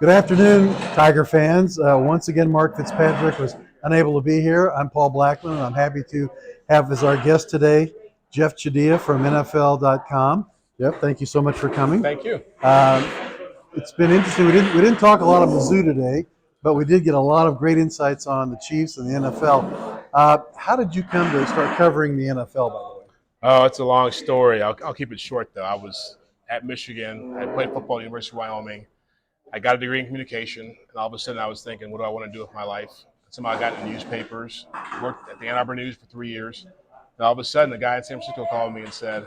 Good afternoon, Tiger fans. Once again, Mark Fitzpatrick was unable to be here. I'm Paul Blackman, and I'm happy to have as our guest today Jeff Chadiha from NFL.com. Jeff, thank you so much for coming. Thank you. It's been interesting. We didn't talk a lot of Mizzou today, but we did get a lot of great insights on the Chiefs and the NFL. How did you come to start covering the NFL, by the way? Oh, it's a long story. I'll keep it short, though. I was at Michigan. I played football at the University of Wyoming. I got a degree in communication, and all of a sudden I was thinking, what do I want to do with my life? Somehow I got in the newspapers, worked at the Ann Arbor News for 3 years. And all of a sudden, the guy in San Francisco called me and said,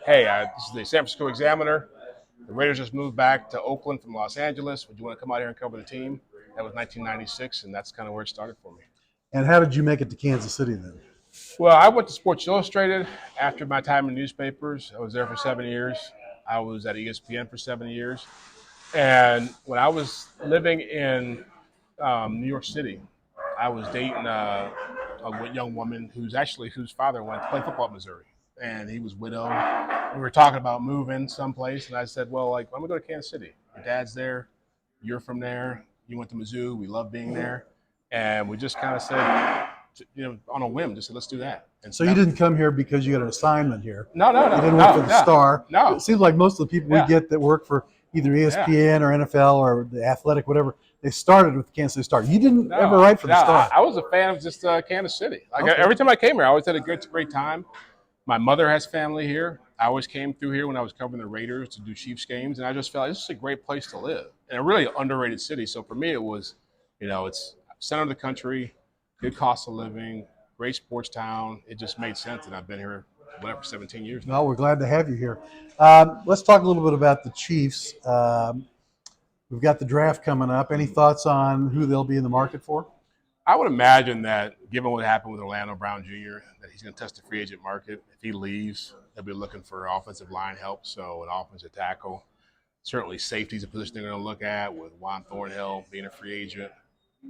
hey, this is the San Francisco Examiner. The Raiders just moved back to Oakland from Los Angeles. Would you want to come out here and cover the team? That was 1996, and that's kind of where it started for me. And how did you make it to Kansas City then? Well, I went to Sports Illustrated after my time in newspapers. I was there for 7 years. I was at ESPN for 7 years. And when I was living in New York City, I was dating a young woman whose father went to play football at Missouri. And he was widowed. We were talking about moving someplace. And I said, well, I'm going to go to Kansas City. Your dad's there. You're from there. You went to Mizzou. We love being there. And we just kind of said, on a whim, just said, let's do that. And So you didn't come here because you got an assignment here. No. You didn't work for the Star. No. It seems like most of the people we get that work for either ESPN or NFL or the Athletic, whatever, they started with the Kansas City Star. You didn't ever write for the Star. I was a fan of just Kansas City. Every time I came here, I always had a great time. My mother has family here. I always came through here when I was covering the Raiders to do Chiefs games, and I just felt this is a great place to live and a really underrated city. So for me, it was, it's center of the country, good cost of living, great sports town. It just made sense, and I've been here, for 17 years now. Well, we're glad to have you here. Let's talk a little bit about the Chiefs. We've got the draft coming up. Any thoughts on who they'll be in the market for? I would imagine that, given what happened with Orlando Brown Jr., that he's going to test the free agent market. If he leaves, they'll be looking for offensive line help, so an offensive tackle. Certainly safety is a position they're going to look at with Juan Thornhill being a free agent.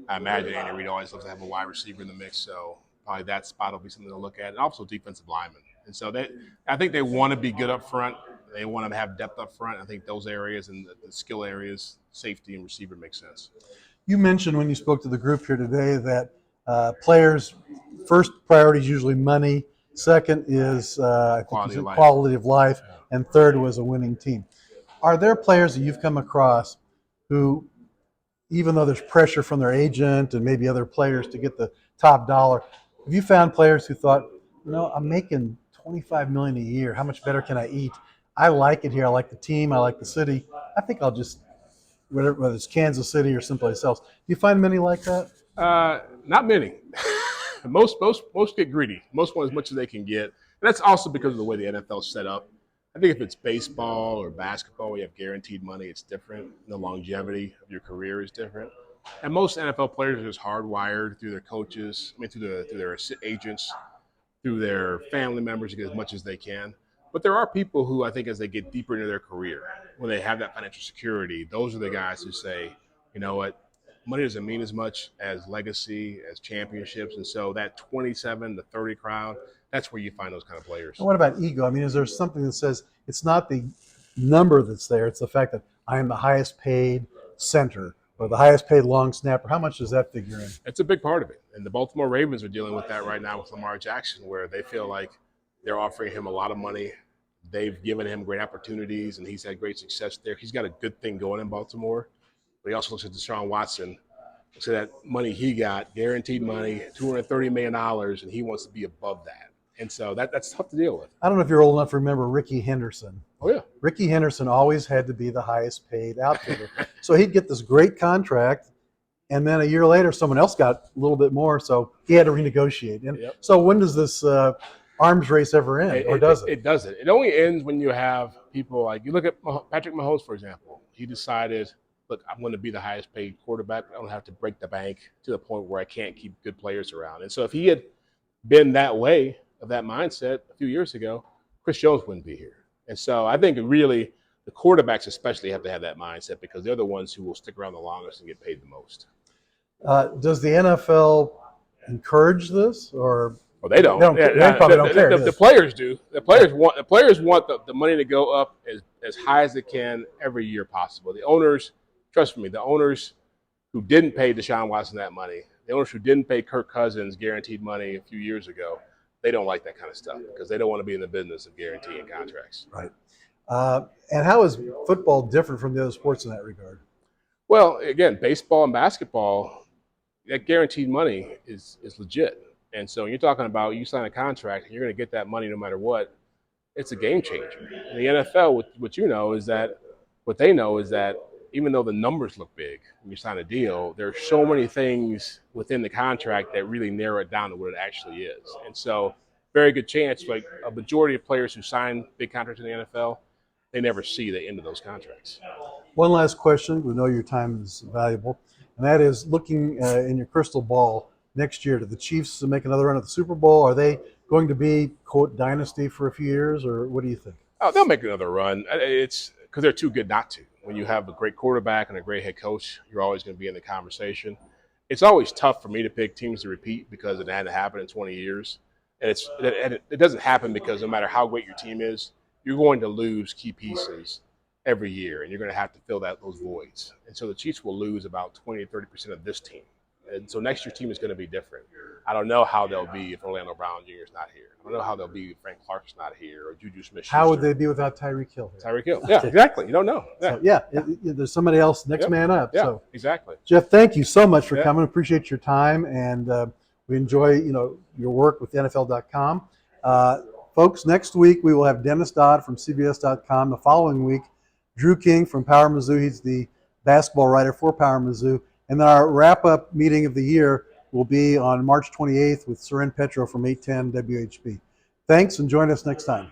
I imagine Andy Reid always loves to have a wide receiver in the mix, so probably that spot will be something to look at, and also defensive linemen. And so I think they want to be good up front. They want to have depth up front. I think those areas and the skill areas, safety and receiver, make sense. You mentioned when you spoke to the group here today that players' first priority is usually money. Second is quality of life. And third was a winning team. Are there players that you've come across who, even though there's pressure from their agent and maybe other players to get the top dollar, have you found players who thought, I'm making $25 million a year. How much better can I eat? I like it here. I like the team. I like the city. I think I'll just, whether it's Kansas City or someplace else. Do you find many like that? Not many. Most get greedy. Most want as much as they can get. And that's also because of the way the NFL is set up. I think if it's baseball or basketball, where you have guaranteed money, it's different. The longevity of your career is different. And most NFL players are just hardwired through their coaches, through their agents, through their family members to get as much as they can. But there are people who I think as they get deeper into their career, when they have that financial security, those are the guys who say, you know what, money doesn't mean as much as legacy, as championships. And so that 27 to 30 crowd, that's where you find those kind of players. And what about ego? Is there something that says it's not the number that's there, it's the fact that I am the highest paid center or the highest paid long snapper? How much does that figure in? It's a big part of it. And the Baltimore Ravens are dealing with that right now with Lamar Jackson, where they feel like they're offering him a lot of money. They've given him great opportunities, and he's had great success there. He's got a good thing going in Baltimore. But he also looks at Deshaun Watson, looks at that money he got, guaranteed money, $230 million, and he wants to be above that. And so that's tough to deal with. I don't know if you're old enough to remember Ricky Henderson. Oh, yeah. Ricky Henderson always had to be the highest paid outfielder. So he'd get this great contract, and then a year later someone else got a little bit more, so he had to renegotiate. And so when does this arms race ever end, or does it? It doesn't. It only ends when you have people like, you look at Patrick Mahomes, for example. He decided, look, I'm going to be the highest paid quarterback. I don't have to break the bank to the point where I can't keep good players around. And so if he had been that way, of that mindset a few years ago, Chris Jones wouldn't be here. And so I think really the quarterbacks especially have to have that mindset because they're the ones who will stick around the longest and get paid the most. Does the NFL encourage this, or? Well, they don't. They probably don't care. The players do. The players want the money to go up as high as it can every year possible. The owners Trust me, the owners who didn't pay Deshaun Watson that money, the owners who didn't pay Kirk Cousins guaranteed money a few years ago, they don't like that kind of stuff because they don't want to be in the business of guaranteeing contracts. Right. And how is football different from the other sports in that regard? Well, again, baseball and basketball, that guaranteed money is legit. And so you're talking about you sign a contract and you're going to get that money no matter what. It's a game changer. In the NFL, what they know is that even though the numbers look big when you sign a deal, there are so many things within the contract that really narrow it down to what it actually is. And so, very good chance, like a majority of players who sign big contracts in the NFL, they never see the end of those contracts. One last question. We know your time is valuable, and that is looking in your crystal ball next year. Do the Chiefs make another run at the Super Bowl? Are they going to be, quote, dynasty for a few years, or what do you think? Oh, they'll make another run. It's because they're too good not to. When you have a great quarterback and a great head coach, you're always going to be in the conversation. It's always tough for me to pick teams to repeat because it hadn't happened in 20 years. And it doesn't happen because no matter how great your team is, you're going to lose key pieces every year, and you're going to have to fill those voids. And so the Chiefs will lose about 20 to 30% of this team. And so next year's team is going to be different. I don't know how they'll be if Orlando Brown Jr. is not here. I don't know how they'll be if Frank Clark's not here or Juju Smith-Schuster. How would they be without Tyreek Hill? Tyreek Hill. Yeah, exactly. You don't know. Yeah. So, there's somebody else next man up. Yeah, so exactly. Jeff, thank you so much for coming. Appreciate your time, and we enjoy your work with NFL.com. Folks, next week we will have Dennis Dodd from CBS.com. The following week, Drew King from Power Mizzou. He's the basketball writer for Power Mizzou. And then our wrap-up meeting of the year will be on March 28th with Soren Petro from 810 WHB. Thanks, and join us next time.